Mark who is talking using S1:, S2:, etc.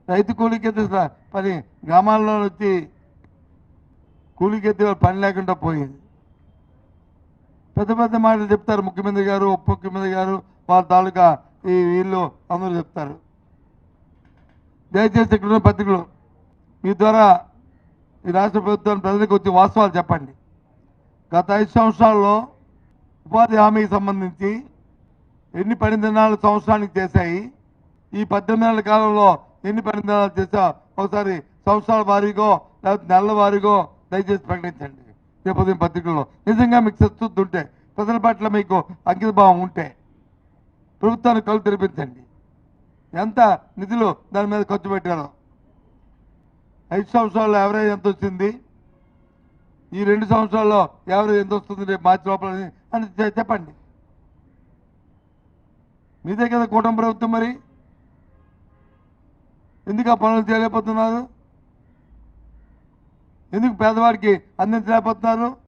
S1: రైతు కూలికెత్తే పని గ్రామాల్లో వచ్చి కూలికెత్తే పని లేకుండా పోయింది. పెద్ద పెద్ద మాటలు చెప్తారు ముఖ్యమంత్రి గారు, ఉప ముఖ్యమంత్రి గారు, వాళ్ళ తాలూకా ఈ వీళ్ళు అందరూ చెప్తారు. దయచేసి ఇక్కడ ఉన్న పత్రికలు మీ ద్వారా ఈ రాష్ట్ర ప్రభుత్వం ప్రజలకు వచ్చి వాస్తవాలు చెప్పండి. గత 5 సంవత్సరాల్లో ఉపాధి హామీకి సంబంధించి ఎన్ని పని దినాలు సంవత్సరానికి చేశాయి, ఈ 18 నెలల కాలంలో ఎన్ని పని దినాలు చేసా ఒకసారి సంవత్సరాల వారీగో లేకపోతే నెలల వారీగో దయచేసి ప్రకటించండి. రేపు పత్రికల్లో నిజంగా మీకు సత్తుద్ది ఉంటే, ప్రజల పట్ల మీకు అంకిత భావం ఉంటే ప్రభుత్వానికి కళ్ళు తెరిపించండి. ఎంత నిధులు దాని మీద ఖర్చు పెట్టారో, 5 సంవత్సరాల్లో యావరేజ్ ఎంత వచ్చింది, ఈ 2 సంవత్సరాల్లో యావరేజ్ ఎంత వస్తుంది రేపు మార్చి లోపల అని చెప్పండి. మీదే కదా కూటమి ప్రభుత్వం, మరి ఎందుకు ఆ పనులు చేయలేకపోతున్నారు? ఎందుకు పేదవాడికి అందించలేకపోతున్నారు?